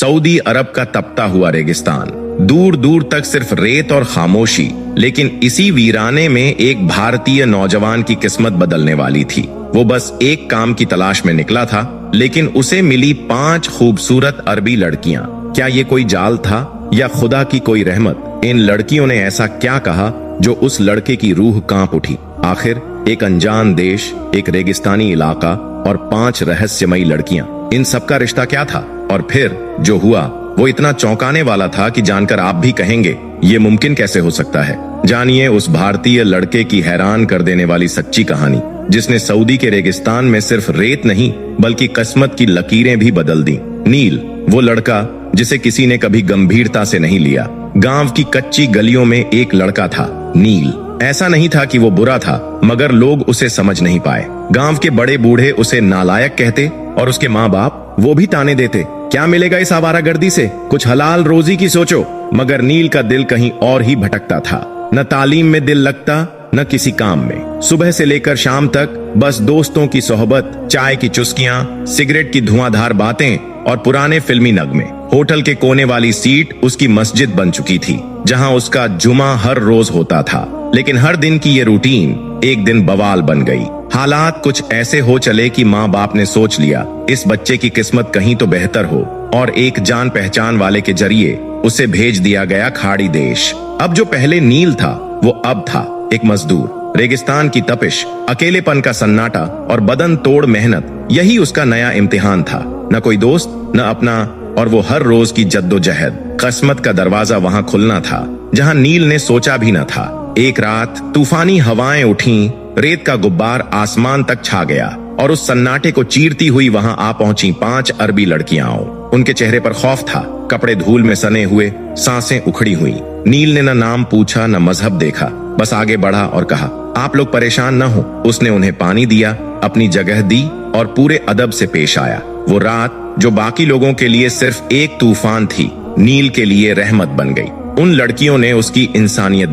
Saudi अरब का तपता हुआ रेगिस्तान, दूर दूर तक सिर्फ रेत और खामोशी। लेकिन इसी वीराने में एक भारतीय नौजवान की किस्मत बदलने वाली थी। वो बस एक काम की तलाश में निकला था, लेकिन उसे मिली 5 खूबसूरत अरबी लड़कियां। क्या ये कोई जाल था या खुदा की कोई रहमत? इन लड़कियों ने ऐसा क्या कहा जो उस लड़के की रूह कांप उठी? आखिर एक अनजान देश, एक रेगिस्तानी इलाका और 5 रहस्यमयी लड़कियां, इन सबका रिश्ता क्या था? और फिर जो हुआ वो इतना चौंकाने वाला था कि जानकर आप भी कहेंगे ये मुमकिन कैसे हो सकता है। जानिए उस भारतीय लड़के की हैरान कर देने वाली सच्ची कहानी, जिसने सऊदी के रेगिस्तान में सिर्फ रेत नहीं बल्कि किस्मत की लकीरें भी बदल दी। नील, वो लड़का जिसे किसी ने कभी गंभीरता से नहीं लिया। गांव की कच्ची गलियों में एक लड़का था, नील। ऐसा नहीं था कि वो बुरा था, मगर लोग उसे समझ नहीं पाए। गांव के बड़े बूढ़े उसे नालायक कहते और उसके माँ बाप वो भी ताने देते। क्या मिलेगा इस आवारागर्दी से? कुछ हलाल रोजी की सोचो। मगर नील का दिल कहीं और ही भटकता था। न तालीम में दिल लगता, न किसी काम में। सुबह से लेकर शाम तक बस दोस्तों की सोहबत, चाय की चुस्कियां, सिगरेट की धुआंधार बातें और पुराने फिल्मी नगमे। होटल के कोने वाली सीट उसकी मस्जिद बन चुकी थी, जहां उसका जुमा हर रोज होता था। लेकिन हर दिन की ये रूटीन एक दिन बवाल बन गई। हालात कुछ ऐसे हो चले कि माँ बाप ने सोच लिया इस बच्चे की किस्मत कहीं तो बेहतर हो, और एक जान पहचान वाले के जरिए उसे भेज दिया गया खाड़ी देश। अब जो पहले नील था वो अब था एक मजदूर। रेगिस्तान की तपिश, अकेलेपन का सन्नाटा और बदन तोड़ मेहनत, यही उसका नया इम्तिहान था। न कोई दोस्त, न अपना, और वो हर रोज की जद्दोजहद। किस्मत का दरवाजा वहां खुलना था जहां नील ने सोचा भी न था। एक रात तूफानी हवाएं उठी, रेत का गुब्बार आसमान तक छा गया और उस सन्नाटे को चीरती हुई वहां आ पहुंची 5 अरबी लड़कियां। उनके चेहरे पर खौफ था, कपड़े धूल में सने हुए, सांसें उखड़ी हुई। नील ने न नाम पूछा न मजहब देखा, बस आगे बढ़ा और कहा, आप लोग परेशान न हो। उसने उन्हें पानी दिया, अपनी जगह दी और पूरे अदब से पेश आया। वो रात जो बाकी लोगों के लिए सिर्फ एक तूफान थी, नील के लिए रहमत बन गई। उन लड़कियों ने उसकी इंसानियत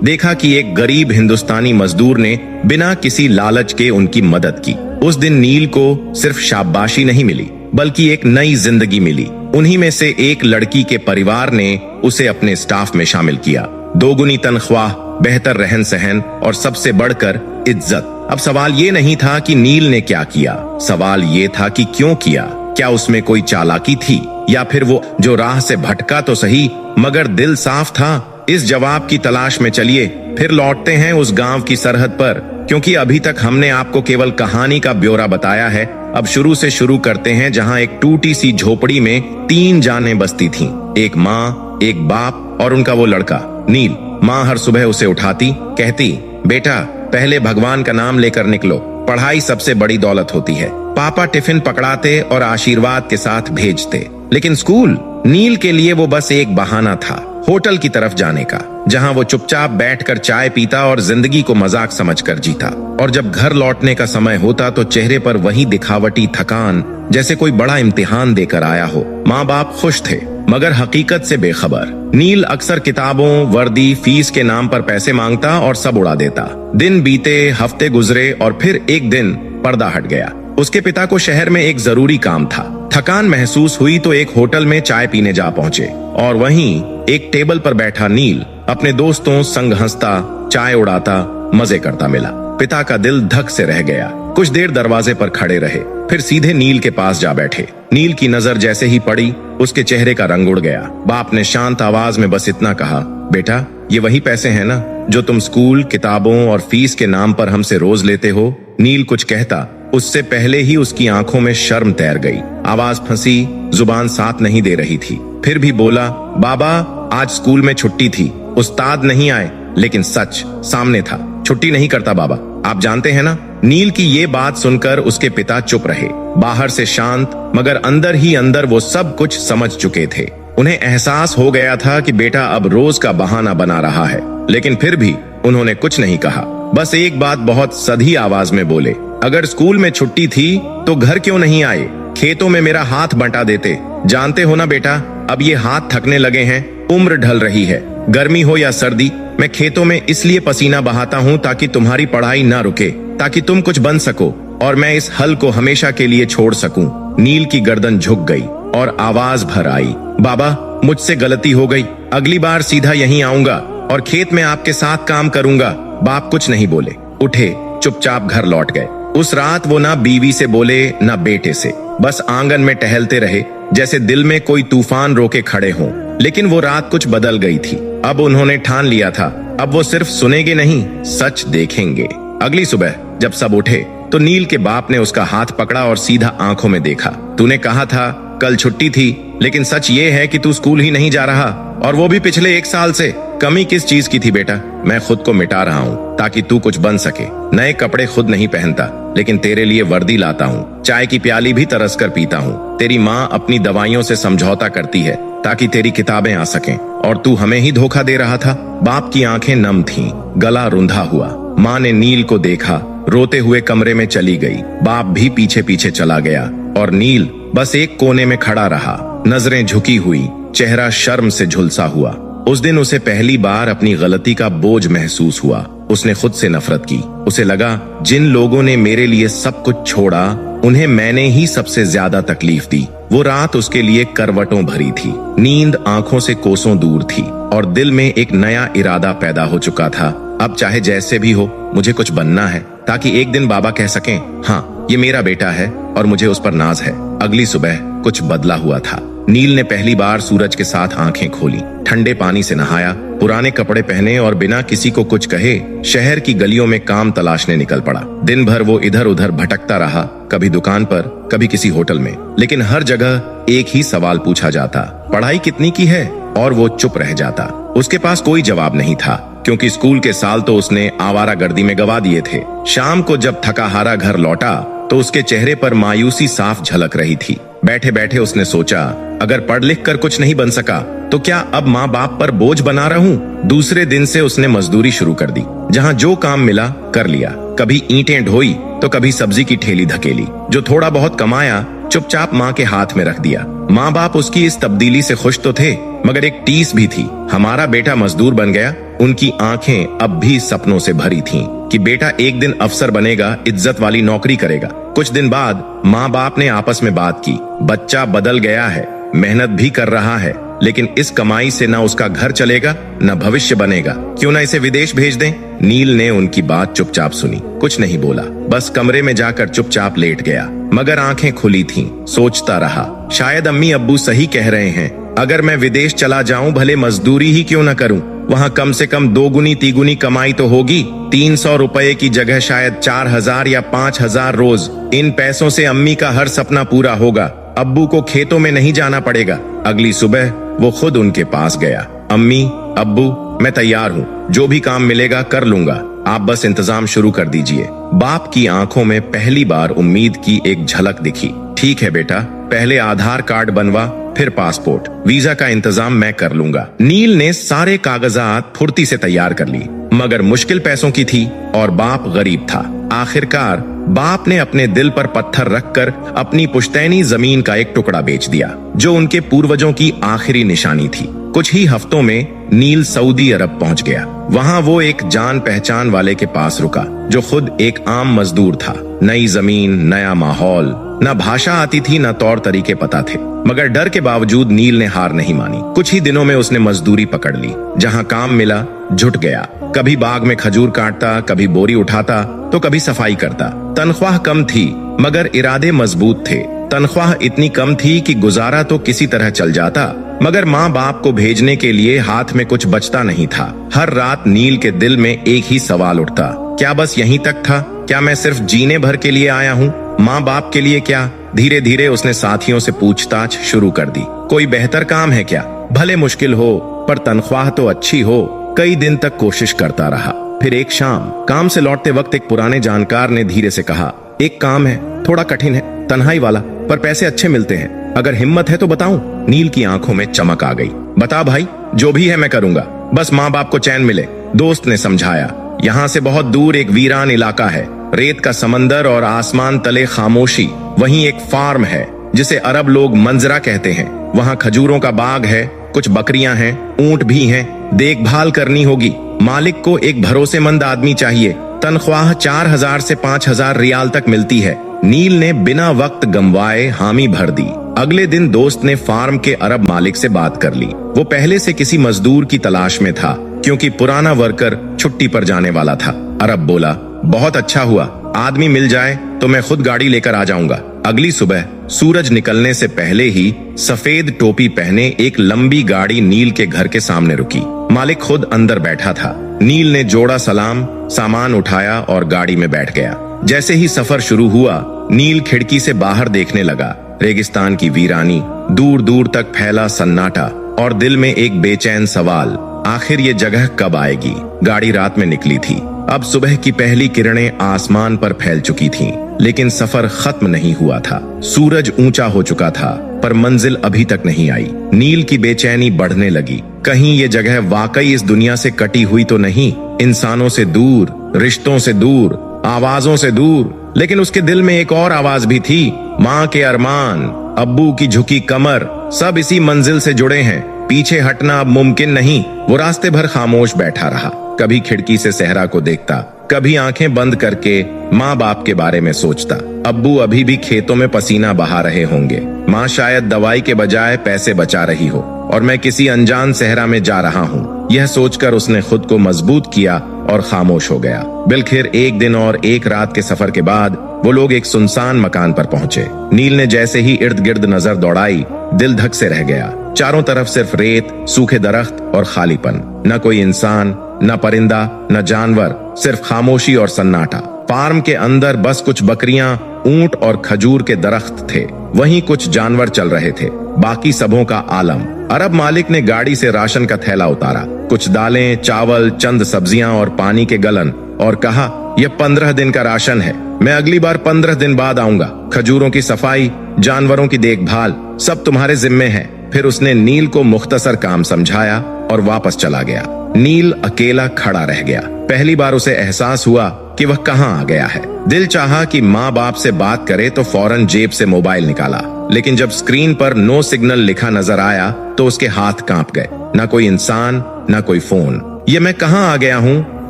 देखा कि एक गरीब हिंदुस्तानी मजदूर ने बिना किसी लालच के उनकी मदद की। उस दिन नील को सिर्फ शाबाशी नहीं मिली, बल्कि एक नई जिंदगी मिली। उन्हीं में से एक लड़की के परिवार ने उसे अपने स्टाफ में शामिल किया। 2 गुनी तनख्वाह, बेहतर रहन सहन और सबसे बढ़कर इज्जत। अब सवाल ये नहीं था कि नील ने क्या किया, सवाल ये था कि क्यों किया। क्या उसमें कोई चालाकी थी, या फिर वो जो राह से भटका तो सही मगर दिल साफ था? इस जवाब की तलाश में चलिए फिर लौटते हैं उस गांव की सरहद पर, क्योंकि अभी तक हमने आपको केवल कहानी का ब्यौरा बताया है। अब शुरू से शुरू करते हैं, जहां एक टूटी सी झोपड़ी में 3 जानें बसती थीं। एक माँ, एक बाप और उनका वो लड़का नील। माँ हर सुबह उसे उठाती, कहती, बेटा पहले भगवान का नाम लेकर निकलो, पढ़ाई सबसे बड़ी दौलत होती है। पापा टिफिन पकड़ाते और आशीर्वाद के साथ भेजते। लेकिन स्कूल नील के लिए वो बस एक बहाना था, होटल की तरफ जाने का, जहां वो चुपचाप बैठकर चाय पीता और जिंदगी को मजाक समझकर जीता। और जब घर लौटने का समय होता तो चेहरे पर वही दिखावटी थकान, जैसे कोई बड़ा इम्तिहान देकर आया हो। माँ बाप खुश थे, मगर हकीकत से बेखबर। नील अक्सर किताबों, वर्दी, फीस के नाम पर पैसे मांगता और सब उड़ा देता। दिन बीते, हफ्ते गुजरे और फिर एक दिन पर्दा हट गया। उसके पिता को शहर में एक जरूरी काम था। थकान महसूस हुई तो एक होटल में चाय पीने जा पहुंचे, और वहीं एक टेबल पर बैठा नील अपने दोस्तों संग हंसता, चाय उड़ाता, मजे करता मिला। पिता का दिल धक से रह गया। कुछ देर दरवाजे पर खड़े रहे, फिर सीधे नील के पास जा बैठे। नील की नजर जैसे ही पड़ी, उसके चेहरे का रंग उड़ गया। बाप ने शांत आवाज में बस इतना कहा, बेटा ये वही पैसे हैं ना जो तुम स्कूल, किताबों और फीस के नाम पर हमसे रोज लेते हो? नील कुछ कहता, उससे पहले ही उसकी आंखों में शर्म तैर गई। आवाज फंसी, जुबान साथ नहीं दे रही थी। फिर भी बोला, बाबा आज स्कूल में छुट्टी थी, उस्ताद नहीं आए। लेकिन सच सामने था, छुट्टी नहीं करता बाबा, आप जानते हैं ना। नील की ये बात सुनकर उसके पिता चुप रहे। बाहर से शांत, मगर अंदर ही अंदर वो सब कुछ समझ चुके थे। उन्हें एहसास हो गया था कि बेटा अब रोज का बहाना बना रहा है। लेकिन फिर भी उन्होंने कुछ नहीं कहा। बस एक बात बहुत सधी आवाज में बोले, अगर स्कूल में छुट्टी थी तो घर क्यों नहीं आए? खेतों में मेरा हाथ बंटा देते। जानते हो ना बेटा, अब ये हाथ थकने लगे हैं, उम्र ढल रही है। गर्मी हो या सर्दी, मैं खेतों में इसलिए पसीना बहाता हूँ ताकि तुम्हारी पढ़ाई ना रुके, ताकि तुम कुछ बन सको और मैं इस हल को हमेशा के लिए छोड़ सकूं। नील की गर्दन झुक गई। और आवाज भर आई, बाबा मुझसे गलती हो गई, अगली बार सीधा यहीं आऊंगा और खेत में आपके साथ काम करूंगा। बाप कुछ नहीं बोले, उठे, चुपचाप घर लौट गए। उस रात वो ना बीवी से बोले ना बेटे से, बस आंगन में टहलते रहे जैसे दिल में कोई तूफान रोके खड़े हों। लेकिन वो रात कुछ बदल गई थी। अब उन्होंने ठान लिया था, अब वो सिर्फ सुनेंगे नहीं, सच देखेंगे। अगली सुबह जब सब उठे तो नील के बाप ने उसका हाथ पकड़ा और सीधा आंखों में देखा। तूने कहा था कल छुट्टी थी, लेकिन सच ये है कि तू स्कूल ही नहीं जा रहा, और वो भी पिछले 1 साल से। कमी किस चीज की थी बेटा? मैं खुद को मिटा रहा हूँ ताकि तू कुछ बन सके। नए कपड़े खुद नहीं पहनता, लेकिन तेरे लिए वर्दी लाता हूँ। चाय की प्याली भी तरस कर पीता हूँ। तेरी माँ अपनी दवाइयों से समझौता करती है ताकि तेरी किताबें आ सकें, और तू हमें ही धोखा दे रहा था। बाप की आंखें नम थीं, गला रुंधा हुआ। माँ ने नील को देखा, रोते हुए कमरे में चली गई। बाप भी पीछे पीछे चला गया और नील बस एक कोने में खड़ा रहा, नजरें झुकी हुई, चेहरा शर्म से झुलसा हुआ। उस दिन उसे पहली बार अपनी गलती का बोझ महसूस हुआ। उसने खुद से नफरत की। उसे लगा जिन लोगों ने मेरे लिए सब कुछ छोड़ा, उन्हें मैंने ही सबसे ज्यादा तकलीफ दी। वो रात उसके लिए करवटों भरी थी। नींद आंखों से कोसों दूर थी और दिल में एक नया इरादा पैदा हो चुका था। अब चाहे जैसे भी हो, मुझे कुछ बनना है, ताकि एक दिन बाबा कह सकें, हाँ ये मेरा बेटा है और मुझे उस पर नाज है। अगली सुबह कुछ बदला हुआ था। नील ने पहली बार सूरज के साथ आंखें खोली, ठंडे पानी से नहाया, पुराने कपड़े पहने और बिना किसी को कुछ कहे शहर की गलियों में काम तलाशने निकल पड़ा। दिन भर वो इधर उधर भटकता रहा, कभी दुकान पर, कभी किसी होटल में, लेकिन हर जगह एक ही सवाल पूछा जाता, पढ़ाई कितनी की है? और वो चुप रह जाता। उसके पास कोई जवाब नहीं था, क्योंकि स्कूल के साल तो उसने आवारागर्दी में गवा दिए थे। शाम को जब थका हारा घर लौटा तो उसके चेहरे पर मायूसी साफ झलक रही थी। बैठे बैठे उसने सोचा, अगर पढ़ लिख कर कुछ नहीं बन सका तो क्या अब माँ बाप पर बोझ बना रहूं? दूसरे दिन से उसने मजदूरी शुरू कर दी। जहाँ जो काम मिला कर लिया। कभी ईंटें ढोई तो कभी सब्जी की ठेली धकेली। जो थोड़ा बहुत कमाया चुपचाप माँ के हाथ में रख दिया। माँ बाप उसकी इस तब्दीली से खुश तो थे, मगर एक टीस भी थी। हमारा बेटा मजदूर बन गया। उनकी आंखें अब भी सपनों से भरी थीं कि बेटा एक दिन अफसर बनेगा, इज्जत वाली नौकरी करेगा। कुछ दिन बाद माँ बाप ने आपस में बात की, बच्चा बदल गया है, मेहनत भी कर रहा है, लेकिन इस कमाई से ना उसका घर चलेगा न भविष्य बनेगा। क्यों ना इसे विदेश भेज दें? नील ने उनकी बात चुपचाप सुनी, कुछ नहीं बोला, बस कमरे में जाकर चुपचाप लेट गया। मगर आंखें खुली थीं, सोचता रहा, शायद अम्मी अब्बू सही कह रहे हैं। अगर मैं विदेश चला जाऊं, भले मजदूरी ही क्यों न करूं, वहाँ कम से कम 2 गुनी 3 गुनी कमाई तो होगी। 300 रुपए की जगह शायद 4000 या 5000 रोज। इन पैसों से अम्मी का हर सपना पूरा होगा। अब्बू को खेतों में नहीं जाना पड़ेगा। अगली सुबह वो खुद उनके पास गया। अम्मी, अब्बू, मैं तैयार हूँ, जो भी काम मिलेगा कर लूंगा, आप बस इंतजाम शुरू कर दीजिए। बाप की आंखों में पहली बार उम्मीद की एक झलक दिखी। ठीक है बेटा, पहले आधार कार्ड बनवा, फिर पासपोर्ट, वीजा का इंतजाम मैं कर लूंगा। नील ने सारे कागजात फुर्ती से तैयार कर ली, मगर मुश्किल पैसों की थी और बाप गरीब था। आखिरकार बाप ने अपने दिल पर पत्थर रखकर अपनी पुश्तैनी जमीन का एक टुकड़ा बेच दिया, जो उनके पूर्वजों की आखिरी निशानी थी। कुछ ही हफ्तों में नील सऊदी अरब पहुंच गया। वहां वो एक जान पहचान वाले के पास रुका, जो खुद एक आम मजदूर था। नई जमीन, नया माहौल, न भाषा आती थी न तौर तरीके पता थे, मगर डर के बावजूद नील ने हार नहीं मानी। कुछ ही दिनों में उसने मजदूरी पकड़ ली। जहां काम मिला जुट गया। कभी बाग में खजूर काटता, कभी बोरी उठाता, तो कभी सफाई करता। तनख्वाह कम थी, मगर इरादे मजबूत थे। तनख्वाह इतनी कम थी कि गुजारा तो किसी तरह चल जाता, मगर माँ बाप को भेजने के लिए हाथ में कुछ बचता नहीं था। हर रात नील के दिल में एक ही सवाल उठता, क्या बस यहीं तक था? क्या मैं सिर्फ जीने भर के लिए आया हूँ, माँ बाप के लिए क्या? धीरे धीरे उसने साथियों से पूछताछ शुरू कर दी, कोई बेहतर काम है क्या? भले मुश्किल हो पर तनख्वाह तो अच्छी हो। कई दिन तक कोशिश करता रहा। फिर एक शाम काम से लौटते वक्त एक पुराने जानकार ने धीरे से कहा, एक काम है, थोड़ा कठिन है, तन्हाई वाला, पर पैसे अच्छे मिलते हैं। अगर हिम्मत है तो बताऊं? नील की आंखों में चमक आ गई। बता भाई, जो भी है मैं करूंगा, बस माँ बाप को चैन मिले। दोस्त ने समझाया, यहाँ से बहुत दूर एक वीरान इलाका है, रेत का समंदर और आसमान तले खामोशी। वहीं एक फार्म है जिसे अरब लोग मंजरा कहते हैं। वहाँ खजूरों का बाग है, कुछ बकरियां हैं, ऊंट भी हैं। देखभाल करनी होगी। मालिक को एक भरोसेमंद आदमी चाहिए। तनख्वाह 4000 से 5000 रियाल तक मिलती है। नील ने बिना वक्त गंवाए हामी भर दी। अगले दिन दोस्त ने फार्म के अरब मालिक से बात कर ली। वो पहले से किसी मजदूर की तलाश में था क्योंकि पुराना वर्कर छुट्टी पर जाने वाला था। अरब बोला, बहुत अच्छा हुआ, आदमी मिल जाए तो मैं खुद गाड़ी लेकर आ जाऊंगा। अगली सुबह सूरज निकलने से पहले ही सफेद टोपी पहने एक लंबी गाड़ी नील के घर के सामने रुकी। मालिक खुद अंदर बैठा था। नील ने जोड़ा सलाम, सामान उठाया और गाड़ी में बैठ गया। जैसे ही सफर शुरू हुआ, नील खिड़की से बाहर देखने लगा। रेगिस्तान की वीरानी, दूर दूर तक फैला सन्नाटा और दिल में एक बेचैन सवाल, आखिर ये जगह कब आएगी। गाड़ी रात में निकली थी। अब सुबह की पहली किरणें आसमान पर फैल चुकी थीं, लेकिन सफर खत्म नहीं हुआ था। सूरज ऊंचा हो चुका था पर मंजिल अभी तक नहीं आई। नील की बेचैनी बढ़ने लगी। कहीं ये जगह वाकई इस दुनिया से कटी हुई तो नहीं, इंसानों से दूर, रिश्तों से दूर, आवाजों से दूर। लेकिन उसके दिल में एक और आवाज भी थी, माँ के अरमान, अब्बू की झुकी कमर, सब इसी मंजिल से जुड़े हैं। पीछे हटना अब मुमकिन नहीं। वो रास्ते भर खामोश बैठा रहा, कभी खिड़की से सहरा को देखता, कभी आंखें बंद करके माँ बाप के बारे में सोचता। अब्बू अभी भी खेतों में पसीना बहा रहे होंगे, माँ शायद दवाई के बजाय पैसे बचा रही हो, और मैं किसी अनजान सहरा में जा रहा हूँ। यह सोचकर उसने खुद को मजबूत किया और खामोश हो गया। बिलखिर एक दिन और एक रात के सफर के बाद वो लोग एक सुनसान मकान पर पहुंचे। नील ने जैसे ही इर्द गिर्द नजर दौड़ाई, दिल धक से रह गया। चारों तरफ सिर्फ रेत, सूखे दरख्त और खालीपन। न कोई इंसान, न परिंदा, न जानवर, सिर्फ खामोशी और सन्नाटा। फार्म के अंदर बस कुछ बकरियां, ऊंट और खजूर के दरख्त थे। वहीं कुछ जानवर चल रहे थे, बाकी सबों का आलम। अरब मालिक ने गाड़ी से राशन का थैला उतारा, कुछ दालें, चावल, चंद सब्जियां और पानी के गलन, और कहा, यह 15 दिन का राशन है, मैं अगली बार 15 दिन बाद आऊंगा। खजूरों की सफाई, जानवरों की देखभाल, सब तुम्हारे जिम्मे है। फिर उसने नील को मुख्तसर काम समझाया और वापस चला गया। नील अकेला खड़ा रह गया। पहली बार उसे एहसास हुआ कि वह कहां आ गया है। दिल चाहा कि माँ बाप से बात करे तो फौरन जेब से मोबाइल निकाला, लेकिन जब स्क्रीन पर नो सिग्नल लिखा नजर आया तो उसके हाथ कांप गए। न कोई इंसान, न कोई फोन। ये मैं कहां आ गया हूँ?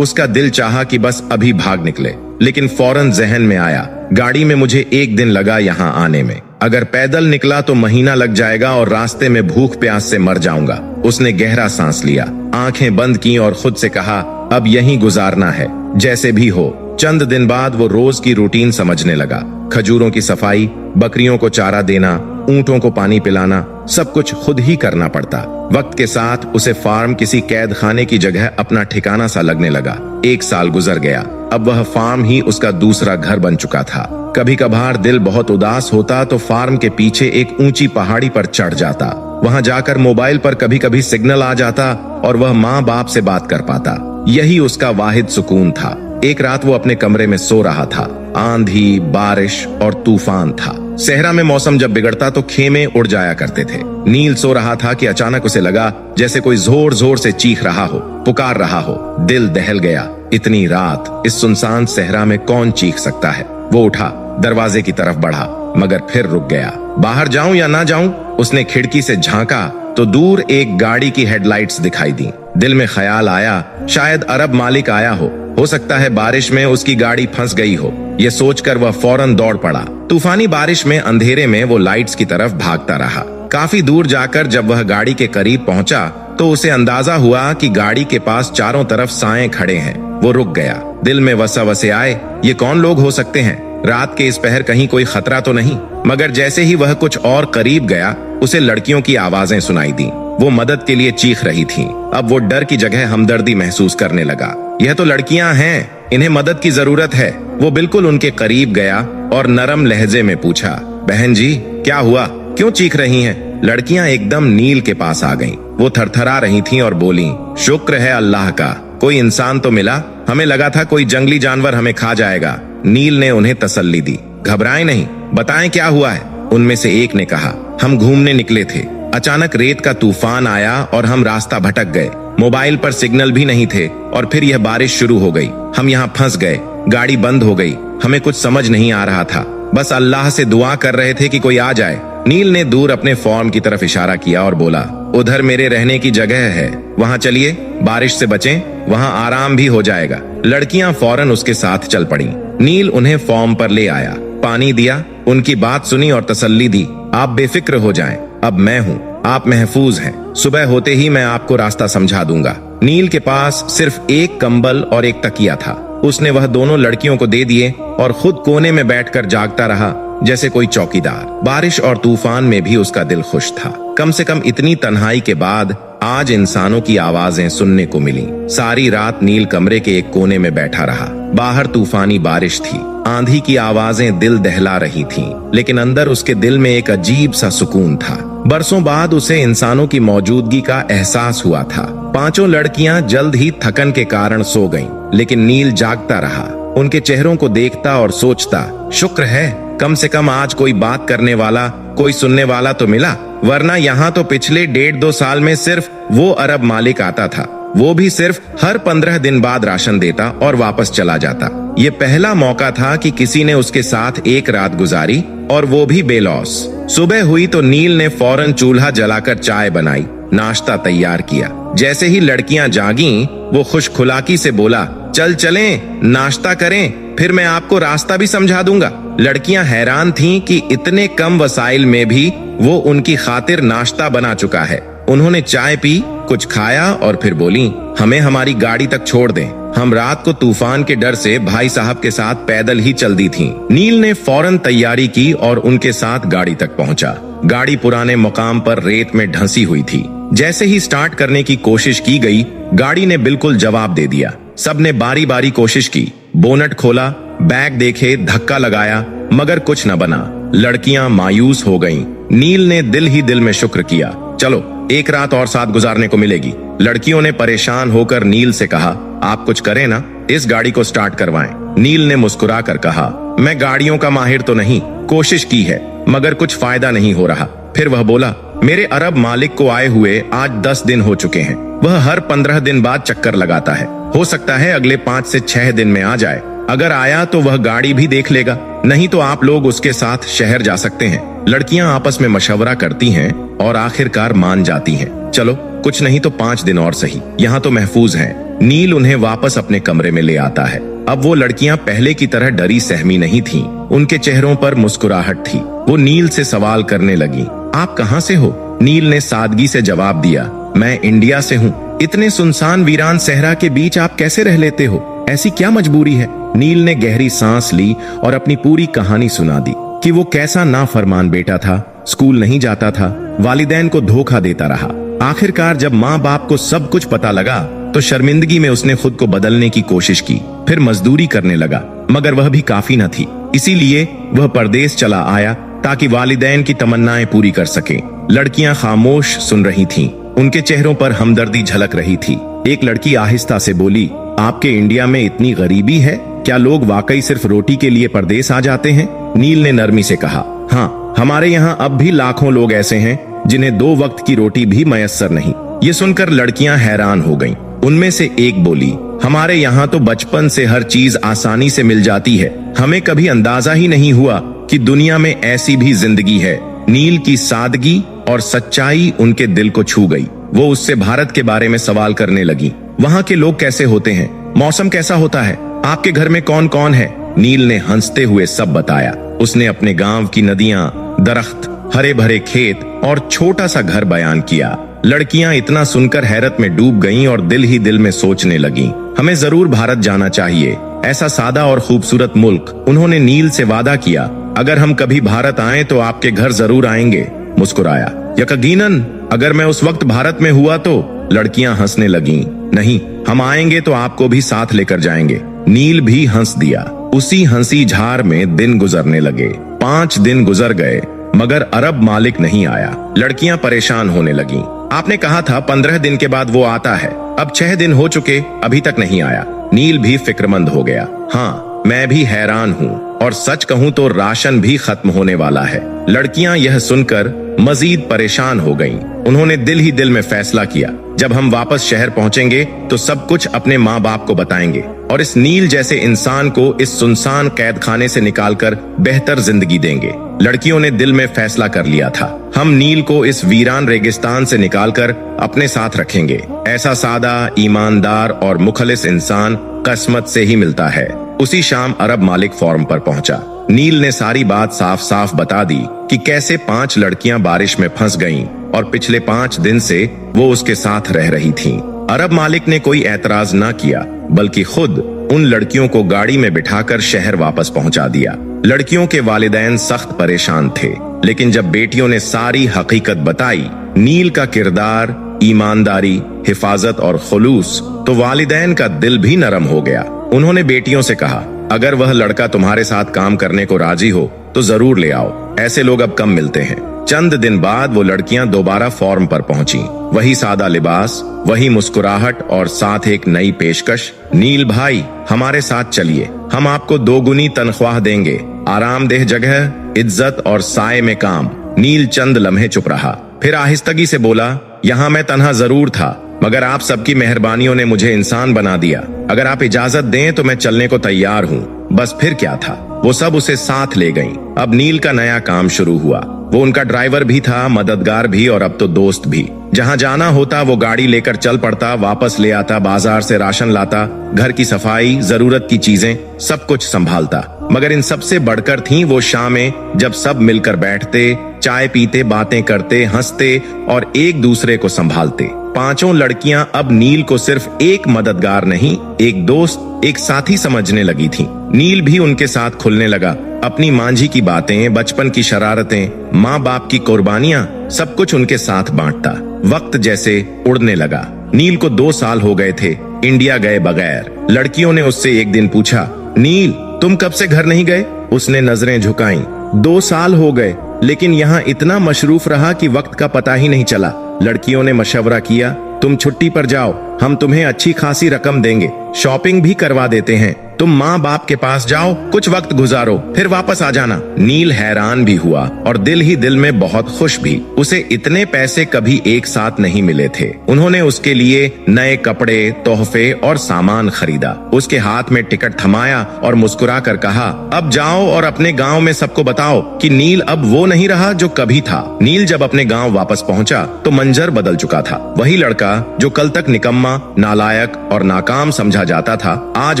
उसका दिल चाहा कि बस अभी भाग निकले, लेकिन फौरन जहन में आया, गाड़ी में मुझे एक दिन लगा यहाँ आने में, अगर पैदल निकला तो महीना लग जाएगा और रास्ते में भूख प्यास से मर जाऊंगा। उसने गहरा सांस लिया, आंखें बंद की और खुद से कहा, अब यहीं गुजारना है, जैसे भी हो। चंद दिन बाद वो रोज की रूटीन समझने लगा। खजूरों की सफाई, बकरियों को चारा देना, ऊंटों को पानी पिलाना, सब कुछ खुद ही करना पड़ता। वक्त के साथ उसे फार्म किसी कैद खाने की जगह अपना ठिकाना सा लगने लगा। 1 साल गुजर गया। अब वह फार्म ही उसका दूसरा घर बन चुका था। कभी कभार दिल बहुत उदास होता तो फार्म के पीछे एक ऊंची पहाड़ी पर चढ़ जाता। वहां जाकर मोबाइल पर कभी कभी सिग्नल आ जाता और वह माँ बाप से बात कर पाता। यही उसका वाहिद सुकून था। एक रात वो अपने कमरे में सो रहा था। आंधी, बारिश और तूफान था। सहरा में मौसम जब बिगड़ता तो खेमे उड़ जाया करते थे। नील सो रहा था कि अचानक उसे लगा जैसे कोई जोर जोर से चीख रहा हो, पुकार रहा हो। दिल दहल गया, इतनी रात इस सुनसान सहरा में कौन चीख सकता है। वो उठा, दरवाजे की तरफ बढ़ा, मगर फिर रुक गया। बाहर जाऊं या ना जाऊं? उसने खिड़की से झांका तो दूर एक गाड़ी की हेडलाइट्स दिखाई दी। दिल में ख्याल आया, शायद अरब मालिक आया हो सकता है बारिश में उसकी गाड़ी फंस गई हो। यह सोचकर वह फौरन दौड़ पड़ा। तूफानी बारिश में अंधेरे में वो लाइट्स की तरफ भागता रहा। काफी दूर जाकर जब वह गाड़ी के करीब पहुंचा तो उसे अंदाजा हुआ कि गाड़ी के पास चारों तरफ साएं खड़े हैं। वो रुक गया। दिल में वसे आए, ये कौन लोग हो सकते हैं? रात के इस पहर कहीं कोई खतरा तो नहीं? मगर जैसे ही वह कुछ और करीब गया, उसे लड़कियों की आवाजें सुनाई दी। वो मदद के लिए चीख रही थीं। अब वो डर की जगह हमदर्दी महसूस करने लगा। यह तो लड़कियां हैं, इन्हें मदद की जरूरत है। वो बिल्कुल उनके करीब गया और नरम लहजे में पूछा, बहन जी क्या हुआ, क्यों चीख रही हैं? लड़कियां एकदम नील के पास आ गईं। वो थरथरा रही थीं और बोलीं, शुक्र है अल्लाह का, कोई इंसान तो मिला, हमें लगा था कोई जंगली जानवर हमें खा जाएगा। नील ने उन्हें तसल्ली दी, घबराएं नहीं, बताएं क्या हुआ है। उनमें से एक ने कहा, हम घूमने निकले थे, अचानक रेत का तूफान आया और हम रास्ता भटक गए। मोबाइल पर सिग्नल भी नहीं थे और फिर यह बारिश शुरू हो गई। हम यहाँ फंस गए, गाड़ी बंद हो गई, हमें कुछ समझ नहीं आ रहा था, बस अल्लाह से दुआ कर रहे थे कि कोई आ जाए। नील ने दूर अपने फार्म की तरफ इशारा किया और बोला, उधर मेरे रहने की जगह है, वहाँ चलिए, बारिश से बचें, वहाँ आराम भी हो जाएगा। लड़कियां फौरन उसके साथ चल पड़ी। नील उन्हें फार्म पर ले आया। पानी दिया, उनकी बात सुनी और तसल्ली दी। आप बेफिक्र हो जाएं, अब मैं हूँ, आप महफूज हैं। सुबह होते ही मैं आपको रास्ता समझा दूंगा। नील के पास सिर्फ एक कंबल और एक तकिया था। उसने वह दोनों लड़कियों को दे दिए और खुद कोने में बैठकर जागता रहा जैसे कोई चौकीदार। बारिश और तूफान में भी उसका दिल खुश था। कम से कम इतनी तन्हाई के बाद आज इंसानों की आवाजें सुनने को मिली। सारी रात नील कमरे के एक कोने में बैठा रहा। बाहर तूफानी बारिश थी, आंधी की आवाजें दिल दहला रही थीं, लेकिन अंदर उसके दिल में एक अजीब सा सुकून था। बरसों बाद उसे इंसानों की मौजूदगी का एहसास हुआ था। पांचों लड़कियां जल्द ही थकन के कारण सो गईं, लेकिन नील जागता रहा। उनके चेहरों को देखता और सोचता, शुक्र है कम से कम आज कोई बात करने वाला, कोई सुनने वाला तो मिला, वरना यहाँ तो पिछले 1.5-2 साल में सिर्फ वो अरब मालिक आता था, वो भी सिर्फ हर 15 दिन बाद राशन देता और वापस चला जाता। ये पहला मौका था कि किसी ने उसके साथ एक रात गुजारी, और वो भी बेलौस। सुबह हुई तो नील ने फौरन चूल्हा जलाकर चाय बनाई, नाश्ता तैयार किया। जैसे ही लड़कियां जागीं, वो खुशखुलाकी से बोला, चल चलें, नाश्ता करें, फिर मैं आपको रास्ता भी समझा दूंगा। लड़कियां हैरान थीं कि इतने कम वसाइल में भी वो उनकी खातिर नाश्ता बना चुका है। उन्होंने चाय पी, कुछ खाया और फिर बोली, हमें हमारी गाड़ी तक छोड़ दें। हम रात को तूफान के डर से भाई साहब के साथ पैदल ही चल दी थीं। नील ने फौरन तैयारी की और उनके साथ गाड़ी तक पहुंचा। गाड़ी पुराने मुकाम पर रेत में ढंसी हुई थी। जैसे ही स्टार्ट करने की कोशिश की गई, गाड़ी ने बिल्कुल जवाब दे दिया। सबने बारी बारी कोशिश की, बोनट खोला, बैग देखे, धक्का लगाया, मगर कुछ न बना। लड़कियां मायूस हो गईं। नील ने दिल ही दिल में शुक्र किया, चलो एक रात और साथ गुजारने को मिलेगी। लड़कियों ने परेशान होकर नील से कहा, आप कुछ करें ना, इस गाड़ी को स्टार्ट करवाएं। नील ने मुस्कुरा कर कहा, मैं गाड़ियों का माहिर तो नहीं, कोशिश की है मगर कुछ फायदा नहीं हो रहा। फिर वह बोला, मेरे अरब मालिक को आए हुए आज 10 दिन हो चुके हैं। वह हर 15 दिन बाद चक्कर लगाता है। हो सकता है अगले 5 से 6 दिन में आ जाए। अगर आया तो वह गाड़ी भी देख लेगा, नहीं तो आप लोग उसके साथ शहर जा सकते हैं। लड़कियां आपस में मशवरा करती हैं और आखिरकार मान जाती हैं। चलो कुछ नहीं तो 5 दिन और सही, यहाँ तो महफूज हैं। नील उन्हें वापस अपने कमरे में ले आता है। अब वो लड़कियां पहले की तरह डरी सहमी नहीं थीं। उनके चेहरों पर मुस्कुराहट थी। वो नील से सवाल करने लगी, आप कहाँ से हो? नील ने सादगी से जवाब दिया, मैं इंडिया से हूँ। इतने सुनसान वीरान सहरा के बीच आप कैसे रह लेते हो? ऐसी क्या मजबूरी है? नील ने गहरी सांस ली और अपनी पूरी कहानी सुना दी कि वो कैसा नाफरमान बेटा था, स्कूल नहीं जाता था, वालिदैन को धोखा देता रहा। आखिरकार जब माँ बाप को सब कुछ पता लगा तो शर्मिंदगी में उसने खुद को बदलने की कोशिश की, फिर मजदूरी करने लगा, मगर वह भी काफी न थी। इसीलिए वह परदेश चला आया ताकि वालिदैन की तमन्नाएं पूरी कर सके। लड़कियां खामोश सुन रही थीं। उनके चेहरों पर हमदर्दी झलक रही थी। एक लड़की आहिस्ता से बोली, आपके इंडिया में इतनी गरीबी है? क्या लोग वाकई सिर्फ रोटी के लिए परदेश आ जाते हैं? नील ने नरमी से कहा, हाँ, हमारे यहाँ अब भी लाखों लोग ऐसे हैं जिन्हें 2 वक्त की रोटी भी मयस्सर नहीं। ये सुनकर लड़कियां हैरान हो गईं। उनमें से एक बोली, हमारे यहाँ तो बचपन से हर चीज आसानी से मिल जाती है। हमें कभी अंदाजा ही नहीं हुआ कि दुनिया में ऐसी भी जिंदगी है। नील की सादगी और सच्चाई उनके दिल को छू गई। वो उससे भारत के बारे में सवाल करने लगी। वहाँ के लोग कैसे होते हैं? मौसम कैसा होता है? आपके घर में कौन कौन है? नील ने हंसते हुए सब बताया। उसने अपने गांव की नदियां, दरख्त, हरे भरे खेत और छोटा सा घर बयान किया। लड़कियां इतना सुनकर हैरत में डूब गईं और दिल ही दिल में सोचने लगीं, हमें जरूर भारत जाना चाहिए, ऐसा सादा और खूबसूरत मुल्क। उन्होंने नील से वादा किया, अगर हम कभी भारत आए तो आपके घर जरूर आएंगे। मुस्कुराया, यकीनन अगर मैं उस वक्त भारत में हुआ तो? लड़कियां हंसने लगीं, नहीं, हम आएंगे तो आपको भी साथ लेकर जाएंगे। नील भी हंस दिया। उसी हंसी झार में दिन गुजरने लगे। 5 दिन गुजर गए मगर अरब मालिक नहीं आया। लड़कियां परेशान होने लगीं। आपने कहा था 15 दिन के बाद वो आता है, अब 6 दिन हो चुके, अभी तक नहीं आया। नील भी फिक्रमंद हो गया। हाँ, मैं भी हैरान हूँ और सच कहूँ तो राशन भी खत्म होने वाला है। लड़कियां यह सुनकर मजीद परेशान हो गईं। उन्होंने दिल ही दिल में फैसला किया, जब हम वापस शहर पहुंचेंगे तो सब कुछ अपने माँ बाप को बताएंगे और इस नील जैसे इंसान को इस सुनसान कैद खाने से निकालकर बेहतर जिंदगी देंगे। लड़कियों ने दिल में फैसला कर लिया था, हम नील को इस वीरान रेगिस्तान से निकालकर अपने साथ रखेंगे। ऐसा सादा, ईमानदार और मुखलिस इंसान किस्मत से ही मिलता है। उसी शाम अरब मालिक फॉर्म पर पहुंचा। नील ने सारी बात साफ साफ बता दी कि कैसे 5 लड़कियां बारिश में फंस गईं और पिछले 5 दिन से वो उसके साथ रह रही थीं। अरब मालिक ने कोई ऐतराज न किया, बल्कि खुद उन लड़कियों को गाड़ी में बिठाकर शहर वापस पहुंचा दिया। लड़कियों के वालिदैन सख्त परेशान थे, लेकिन जब बेटियों ने सारी हकीकत बताई, नील का किरदार, ईमानदारी, हिफाजत और खुलूस, तो वालिदैन का दिल भी नरम हो गया। उन्होंने बेटियों से कहा, अगर वह लड़का तुम्हारे साथ काम करने को राजी हो तो जरूर ले आओ, ऐसे लोग अब कम मिलते हैं। चंद दिन बाद वो लड़कियां दोबारा फॉर्म पर पहुंची। वही सादा लिबास, वही मुस्कुराहट और साथ एक नई पेशकश। नील भाई, हमारे साथ चलिए, हम आपको 2 गुनी तनख्वाह देंगे, आरामदेह जगह, इज्जत और साए में काम। नील चंद लम्हे चुप रहा, फिर आहिस्तगी से बोला, यहाँ मैं तन्हा जरूर था, मगर आप सबकी मेहरबानियों ने मुझे इंसान बना दिया। अगर आप इजाजत दें तो मैं चलने को तैयार हूँ। बस फिर क्या था, वो सब उसे साथ ले गईं। अब नील का नया काम शुरू हुआ। वो उनका ड्राइवर भी था, मददगार भी और अब तो दोस्त भी। जहाँ जाना होता वो गाड़ी लेकर चल पड़ता, वापस ले आता, बाजार से राशन लाता, घर की सफाई, जरूरत की चीजें, सब कुछ संभालता। मगर इन सबसे बढ़कर थीं वो शामें जब सब मिलकर बैठते, चाय पीते, बातें करते, हंसते और एक दूसरे को संभालते। 5 लड़कियां अब नील को सिर्फ एक मददगार नहीं, एक दोस्त, एक साथी समझने लगी थीं। नील भी उनके साथ खुलने लगा। अपनी मांझी की बातें, बचपन की शरारतें, माँ बाप की कुर्बानियां, सब कुछ उनके साथ बांटता। वक्त जैसे उड़ने लगा। नील को 2 साल हो गए थे इंडिया गए बगैर। लड़कियों ने उससे एक दिन पूछा, नील तुम कब से घर नहीं गए? उसने नजरें झुकाईं। 2 साल हो गए, लेकिन यहाँ इतना मशरूफ रहा कि वक्त का पता ही नहीं चला। लड़कियों ने मशवरा किया, तुम छुट्टी पर जाओ, हम तुम्हें अच्छी खासी रकम देंगे, शॉपिंग भी करवा देते हैं, तुम माँ बाप के पास जाओ, कुछ वक्त गुजारो, फिर वापस आ जाना। नील हैरान भी हुआ और दिल ही दिल में बहुत खुश भी। उसे इतने पैसे कभी एक साथ नहीं मिले थे। उन्होंने उसके लिए नए कपड़े, तोहफे और सामान खरीदा। उसके हाथ में टिकट थमाया और मुस्कुरा कर कहा, अब जाओ और अपने गांव में सबको बताओ कि नील अब वो नहीं रहा जो कभी था। नील जब अपने गांव वापस पहुंचा तो मंजर बदल चुका था। वही लड़का जो कल तक निकम्मा, नालायक और नाकाम समझा जाता था, आज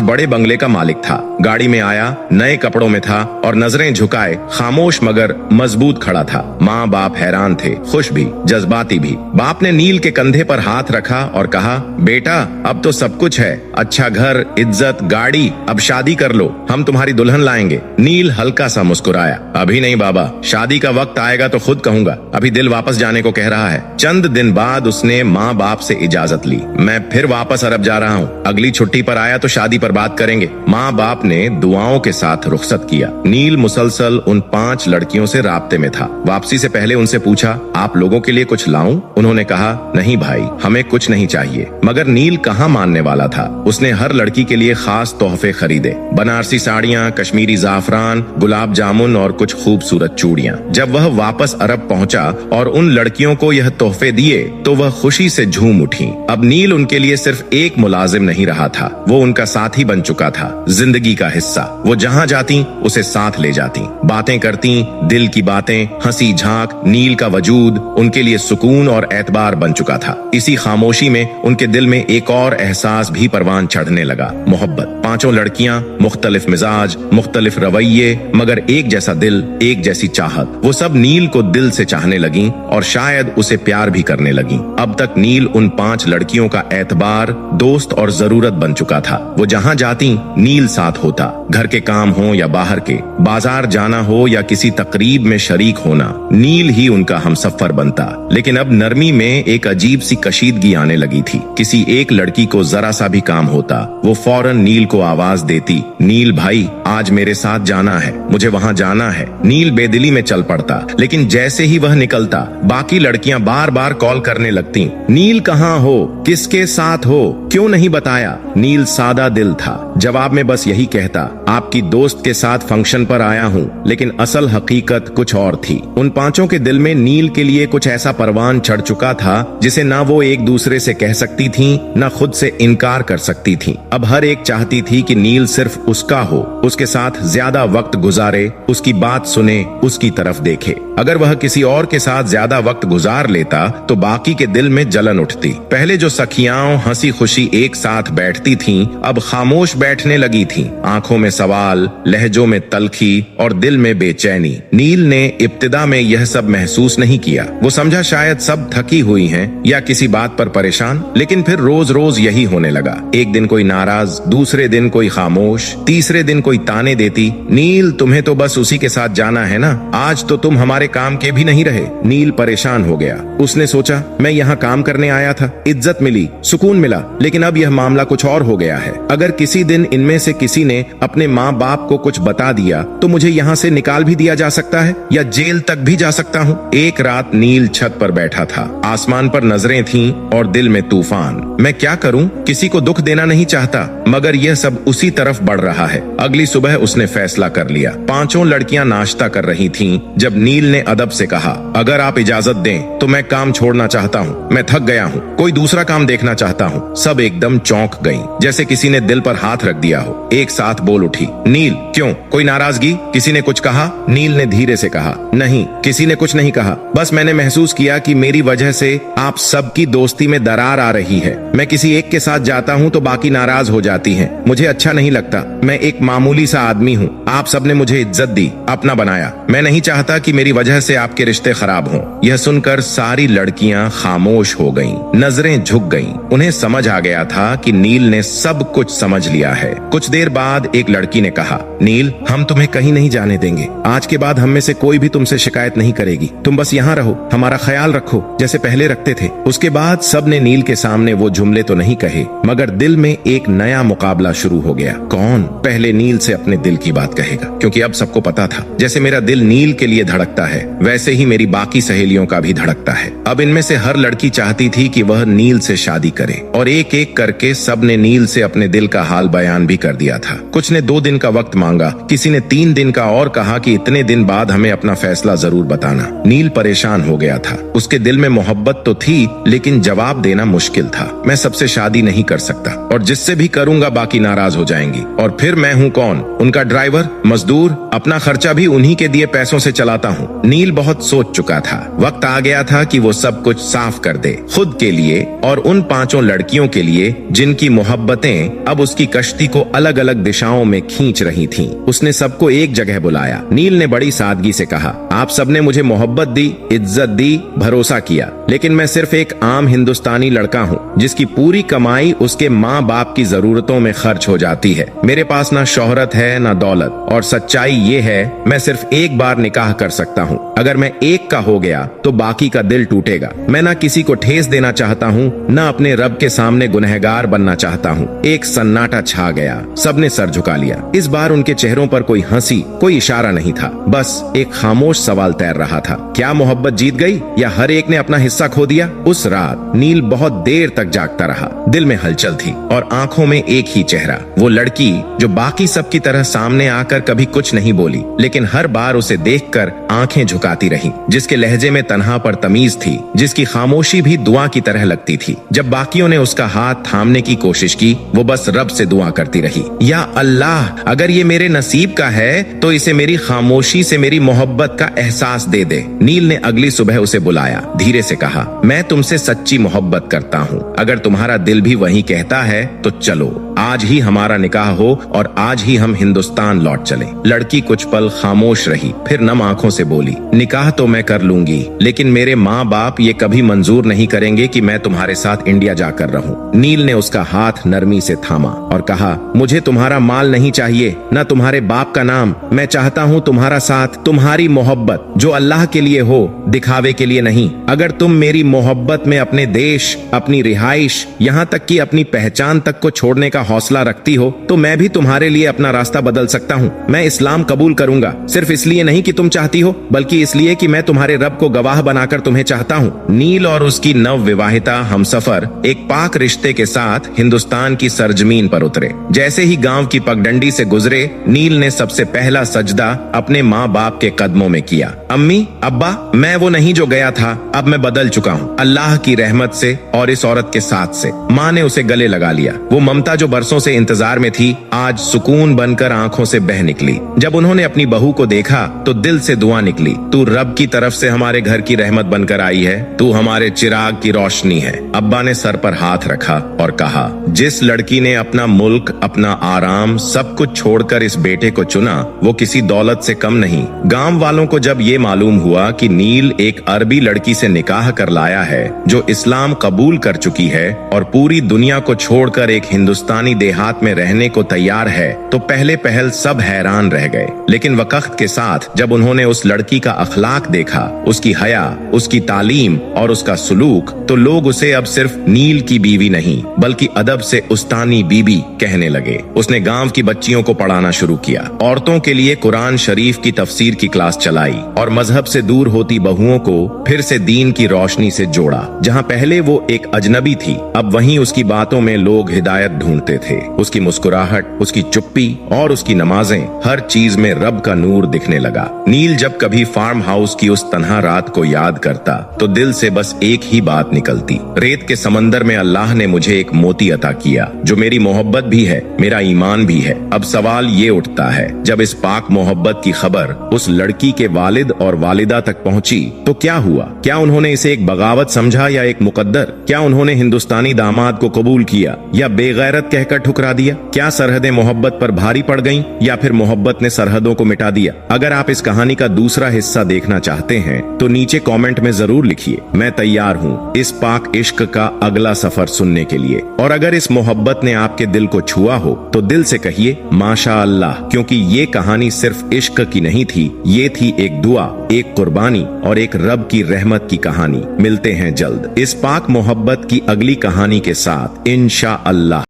बड़े बंगले मालिक था। गाड़ी में आया, नए कपड़ों में था और नजरें झुकाए, खामोश मगर मजबूत खड़ा था। माँ बाप हैरान थे, खुश भी, जज्बाती भी। बाप ने नील के कंधे पर हाथ रखा और कहा, बेटा अब तो सब कुछ है, अच्छा घर, इज्जत, गाड़ी, अब शादी कर लो, हम तुम्हारी दुल्हन लाएंगे। नील हल्का सा मुस्कुराया, अभी नहीं बाबा, शादी का वक्त आएगा तो खुद कहूंगा, अभी दिल वापस जाने को कह रहा है। चंद दिन बाद उसने माँ बाप से इजाजत ली, मैं फिर वापस अरब जा रहा हूँ, अगली छुट्टी पर आया तो शादी पर बात करेंगे। माँ बाप ने दुआओं के साथ रुखसत किया। नील मुसलसल उन 5 लड़कियों से राब्ते में था। वापसी से पहले उनसे पूछा, आप लोगों के लिए कुछ लाऊं? उन्होंने कहा, नहीं भाई, हमें कुछ नहीं चाहिए। मगर नील कहाँ मानने वाला था। उसने हर लड़की के लिए खास तोहफे खरीदे, बनारसी साड़ियाँ, कश्मीरी जाफरान, गुलाब जामुन और कुछ खूबसूरत चूड़ियाँ। जब वह वापस अरब पहुंचा और उन लड़कियों को यह तोहफे दिए तो वह खुशी से झूम उठी। अब नील उनके लिए सिर्फ एक मुलाजिम नहीं रहा था, वो उनका साथी बन चुका था, जिंदगी का हिस्सा। वो जहाँ जाती उसे साथ ले जाती, बातें करती, दिल की बातें, हंसी झांक। नील का वजूद उनके लिए सुकून और एतबार बन चुका था। इसी खामोशी में उनके दिल में एक और एहसास भी परवान चढ़ने लगा, मोहब्बत। 5 लड़कियां, मुख्तलिफ मिजाज, मुख्तलिफ रवैये, मगर एक जैसा दिल, एक जैसी चाहत। वो सब नील को दिल से चाहने लगी और शायद उसे प्यार भी करने लगी। अब तक नील उन 5 लड़कियों का एतबार, दोस्त और जरूरत बन चुका था। वो जहाँ जाती नील साथ होता, घर के काम हो या बाहर के, बाजार जाना हो या किसी तकरीब में शरीक होना, नील ही उनका हमसफर बनता। लेकिन अब नरमी में एक अजीब सी कशीदगी आने लगी थी। किसी एक लड़की को जरा सा भी काम होता, वो फौरन नील को आवाज देती, नील भाई आज मेरे साथ जाना है, मुझे वहाँ जाना है। नील बेदिली में चल पड़ता, लेकिन जैसे ही वह निकलता बाकी लड़कियां बार बार कॉल करने लगती, नील कहाँ हो, किसके साथ हो, क्यों नहीं बताया। नील सादा दिल था, जवाब में बस यही कहता, आपकी दोस्त के साथ फंक्शन पर आया हूँ। लेकिन असल हकीकत कुछ और थी। उन 5 के दिल में नील के लिए कुछ ऐसा परवान चढ़ चुका था जिसे ना वो एक दूसरे से कह सकती थी, ना खुद से इनकार कर सकती थी। अब हर एक चाहती थी कि नील सिर्फ उसका हो, उसके साथ ज्यादा वक्त गुजारे, उसकी बात सुने, उसकी तरफ देखे। अगर वह किसी और के साथ ज्यादा वक्त गुजार लेता तो बाकी के दिल में जलन उठती। पहले जो सखियां हंसी खुशी एक साथ बैठती चलती थीं, अब खामोश बैठने लगी थीं। आंखों में सवाल, लहजों में तलखी और दिल में बेचैनी। नील ने इब्तिदा में यह सब महसूस नहीं किया। वो समझा शायद सब थकी हुई हैं या किसी बात पर परेशान, लेकिन फिर रोज रोज यही होने लगा। एक दिन कोई नाराज, दूसरे दिन कोई खामोश, तीसरे दिन कोई ताने देती। नील, तुम्हें तो बस उसी के साथ जाना है ना, आज तो तुम हमारे काम के भी नहीं रहे। नील परेशान हो गया। उसने सोचा, मैं यहाँ काम करने आया था, इज्जत मिली, सुकून मिला, लेकिन अब यह मामला कुछ और हो गया है। अगर किसी दिन इनमें से किसी ने अपने माँ बाप को कुछ बता दिया तो मुझे यहाँ से निकाल भी दिया जा सकता है या जेल तक भी जा सकता हूँ। एक रात नील छत पर बैठा था। आसमान पर नजरें थीं और दिल में तूफान। मैं क्या करूँ? किसी को दुख देना नहीं चाहता, मगर यह सब उसी तरफ बढ़ रहा है। अगली सुबह उसने फैसला कर लिया। पांचों लड़कियां नाश्ता कर रही थीं जब नील ने अदब से कहा, अगर आप इजाजत दें तो मैं काम छोड़ना चाहता हूँ। मैं थक गया हूँ, कोई दूसरा काम देखना चाहता हूँ। सब एकदम चौंक गईं, जैसे किसी ने दिल पर हाथ रख दिया हो। एक साथ बोल उठी, नील, क्यों? कोई नाराजगी? किसी ने कुछ कहा? नील ने धीरे से कहा, नहीं, किसी ने कुछ नहीं कहा। बस मैंने महसूस किया कि मेरी वजह से आप सबकी दोस्ती में दरार आ रही है। मैं किसी एक के साथ जाता हूँ तो बाकी नाराज हो जाती हैं। मुझे अच्छा नहीं लगता। मैं एक मामूली सा आदमी हूँ। आप सबने मुझे इज्जत दी, अपना बनाया। मैं नहीं चाहता कि मेरी वजह से आपके रिश्ते खराब हों। यह सुनकर सारी लड़कियां खामोश हो गईं, नजरें झुक गईं। उन्हें समझ आ गया था कि नील ने सब कुछ समझ लिया है। कुछ देर बाद एक लड़की ने कहा, नील, हम तुम्हें कहीं नहीं जाने देंगे। आज के बाद हम में से कोई भी तुमसे शिकायत नहीं करेगी। तुम बस यहाँ रहो, हमारा ख्याल रखो जैसे पहले रखते थे। उसके बाद सब ने नील के सामने वो जुमले तो नहीं कहे, मगर दिल में एक नया मुकाबला शुरू हो गया। कौन पहले नील से अपने दिल की बात कहेगा? क्योंकि अब सबको पता था, जैसे मेरा दिल नील के लिए धड़कता है, वैसे ही मेरी बाकी सहेलियों का भी धड़कता है। अब इनमें से हर लड़की चाहती थी कि वह नील से शादी करे, और एक एक करके सब ने नील से अपने दिल का हाल बयान भी कर दिया था। कुछ ने 2 दिन का वक्त मांगा, किसी ने 3 दिन का और कहा कि इतने दिन बाद हमें अपना फैसला जरूर बताना। नील परेशान हो गया था। उसके दिल में मोहब्बत तो थी, लेकिन जवाब देना मुश्किल था। मैं सबसे शादी नहीं कर सकता, और जिससे भी करूंगा बाकी नाराज हो जाएंगी। और फिर मैं हूँ कौन? उनका ड्राइवर, मजदूर, अपना खर्चा भी उन्हीं के दिए पैसों से चलाता हूँ। नील बहुत सोच चुका था। वक्त आ गया था कि वो सब कुछ साफ कर दे, खुद के लिए और उन 5 लड़कियों के लिए जिनकी मोहब्बतें अब उसकी कश्ती को अलग अलग दिशाओं में खींच रही थीं। उसने सबको एक जगह बुलाया। नील ने बड़ी सादगी से कहा, आप सबने मुझे मोहब्बत दी, इज्जत दी, भरोसा किया, लेकिन मैं सिर्फ एक आम हिंदुस्तानी लड़का हूँ जिसकी पूरी कमाई उसके माँ बाप की जरूरतों में खर्च हो जाती है। मेरे पास ना शोहरत है ना दौलत, और सच्चाई ये है मैं सिर्फ एक बार निकाह कर सकता हूँ। अगर मैं एक का हो गया तो बाकी का दिल टूटेगा। मैं ना किसी को ठेस देना चाहता हूँ, ना अपने रब के सामने गुनहगार बनना चाहता हूँ। एक सन्नाटा छा गया। सबने सर झुका लिया। इस बार उनके चेहरों पर कोई हंसी, कोई इशारा नहीं था। बस एक खामोश सवाल तैर रहा था, क्या मोहब्बत जीत गई या हर एक ने अपना हिस्सा खो दिया? उस रात नील बहुत देर तक जागता रहा। दिल में हलचल थी और आंखों में एक ही चेहरा, वो लड़की जो बाकी सब की तरह सामने आकर कभी कुछ नहीं बोली, लेकिन हर बार उसे देखकर आंखें झुकाती रही, जिसके लहजे में तन्हा पर तमीज थी, जिसकी खामोशी भी दुआ की तरह लगती थी। जब बाकियों ने उसका हाथ थामने की कोशिश की, वो बस रब से दुआ करती रही, या अल्लाह, अगर ये मेरे नसीब का है तो इसे मेरी खामोशी से मेरी मोहब्बत का एहसास दे दे। नील ने अगली सुबह उसे बुलाया, धीरे से कहा, मैं तुमसे सच्ची मोहब्बत करता हूँ। अगर तुम्हारा दिल भी वही कहता है तो चलो, आज ही हमारा निकाह हो और आज ही हम हिंदुस्तान लौट चलें। लड़की कुछ पल खामोश रही, फिर नम आंखों से बोली, निकाह तो मैं कर लूंगी, लेकिन मेरे माँ बाप ये कभी मंजूर नहीं करेंगे कि मैं तुम्हारे साथ इंडिया जाकर रहूं। नील ने उसका हाथ नरमी से थामा और कहा, मुझे तुम्हारा माल नहीं चाहिए, न तुम्हारे बाप का नाम। मैं चाहता हूँ तुम्हारा साथ, तुम्हारी मोहब्बत जो अल्लाह के लिए हो, दिखावे के लिए नहीं। अगर तुम मेरी मोहब्बत में अपने देश, अपनी रिहाइश, यहाँ तक कि अपनी पहचान तक को छोड़ने का हौसला रखती हो, तो मैं भी तुम्हारे लिए अपना रास्ता बदल सकता हूँ। मैं इस्लाम कबूल करूंगा, सिर्फ इसलिए नहीं कि तुम चाहती हो, बल्कि इसलिए कि मैं तुम्हारे रब को गवाह बनाकर तुम्हें चाहता हूँ। नील और उसकी नव विवाहिता हमसफर एक पाक रिश्ते के साथ हिंदुस्तान की सरजमीन पर उतरे। जैसे ही गांव की पगडंडी से गुजरे, नील ने सबसे पहला सजदा अपने माँ बाप के कदमों में किया। अम्मी, अब्बा, मैं वो नहीं जो गया था, अब मैं बदल चुका हूँ, अल्लाह की रहमत से और इस औरत के साथ से। माँ ने उसे गले लगा लिया। वो ममता जो बरसों से इंतजार में थी, आज सुकून बनकर आंखों से बह निकली। जब उन्होंने अपनी बहू को देखा तो दिल से दुआ निकली, तू रब की तरफ से हमारे घर की रहमत बनकर आई है, तू हमारे चिराग की रोशनी है। अब्बा ने सर पर हाथ रखा और कहा, जिस लड़की ने अपना मुल्क, अपना आराम सब कुछ छोड़कर इस बेटे को चुना, वो किसी दौलत से कम नहीं। गांव वालों को जब ये मालूम हुआ कि नील एक अरबी लड़की से निकाह कर लाया है जो इस्लाम कबूल कर चुकी है और पूरी दुनिया को छोड़कर एक हिंदुस्तानी देहात में रहने को तैयार है, तो पहले पहल सब हैरान रह गए। लेकिन वक्त के साथ जब उन्होंने उस लड़की का अखलाक देखा, उसकी हया, उसकी तालीम और उसका सुलूक, तो लोग उसे अब सिर्फ नील की बीवी नहीं बल्कि अदब से उस्तानी बीबी कहने लगे। उसने गांव की बच्चियों को पढ़ाना शुरू किया, औरतों के लिए कुरान शरीफ की तफसीर की क्लास चलाई और मजहब से दूर होती बहुओं को फिर से दीन की रोशनी से जोड़ा। जहां पहले वो एक अजनबी थी, अब वहीं उसकी बातों में लोग हिदायत ढूंढते थे। उसकी मुस्कुराहट, उसकी चुप्पी और उसकी नमाजें, हर चीज में रब का नूर दिखने लगा। नील जब कभी फार्म हाउस की उस तन्हा रात को याद करता तो दिल से बस एक ही बात निकलती, रेत के समंदर में अल्लाह ने मुझे एक मोती अता किया जो मेरी मोहब्बत भी है, मेरा ईमान भी है। अब सवाल ये उठता है, जब इस पाक मोहब्बत की खबर उस लड़की के वालिद और वालिदा तक पहुंची तो क्या हुआ? क्या उन्होंने इसे एक बगावत समझा या एक मुकद्दर? क्या उन्होंने हिंदुस्तानी दामाद को कबूल किया या बेगैरत कहकर ठुकरा दिया? क्या सरहदें मोहब्बत पर भारी पड़ गईं या फिर मोहब्बत ने सरहदों को मिटा दिया? अगर आप इस कहानी का दूसरा हिस्सा देखना चाहते हैं तो नीचे कमेंट में जरूर लिखिए। मैं तैयार हूँ इस पाक इश्क का अगला सफर सुनने के लिए। और अगर इस मोहब्बत ने आपके दिल को छुआ हो तो दिल से कहिए माशा अल्लाह, क्योंकि ये कहानी सिर्फ इश्क की नहीं थी, ये थी एक दुआ, एक कुर्बानी और एक रब की रहमत की कहानी। मिलते हैं जल्द इस पाक मोहब्बत की अगली कहानी के साथ, इंशा अल्लाह।